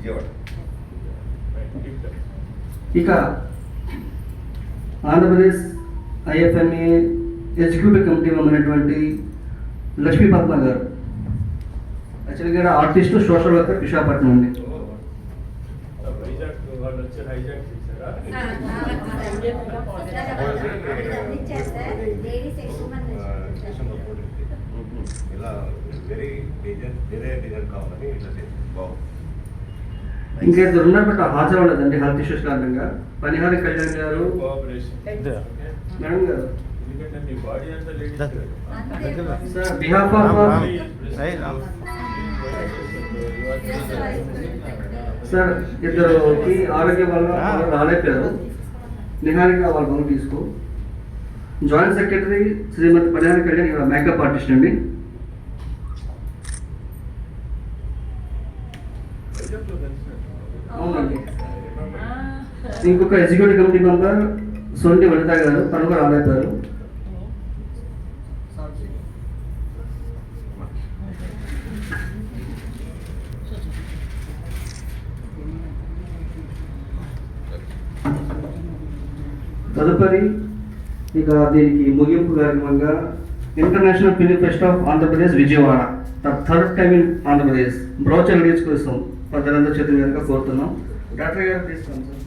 విజయవాడ. ఇక Andhra Pradesh IFMA executive committee member Lakshmi Padma garu. యాక్చువల్గా artist, social worker, Visakhapatnam అండి. ఇలా వెరీ డిజైన్ కావాలని ఇట్లా బాగుంది. ఇంకా ఇద్దరు ఉన్నారు బట్ హాజరు ఉండదండి హెల్త్ ఇష్యూస్ కారణంగా. పనిహారి కళ్యాణ్ గారు, మేడం గారు సార్ బిహాఫ్ ఆఫ్ సార్ ఇద్దరుకి ఆరోగ్య వల్ల రాలేకపోయారు. నిహారిక వాళ్ళ పనులు తీసుకో. జాయింట్ సెక్రటరీ శ్రీమతి పనిహారి కళ్యాణ్ ఇక్కడ మేకప్ ఆర్టిస్ట్ అండి. అవునండి. ఇంకొక ఎగ్జిక్యూటివ్ కమిటీ మెంబర్ సొంటి వనిత గారు, తను కూడా రాలేకపోయారు. తదుపరి ఇక దీనికి ముగింపు కార్యక్రమంగా international film pest of Andhra Pradesh Vijayawada, third time in Andhra Pradesh brochure release కోసం ప్రజలందరూ చేతుల మీదుగా కోరుతున్నాం. డాక్టర్ గారు తీసుకున్నాం సార్.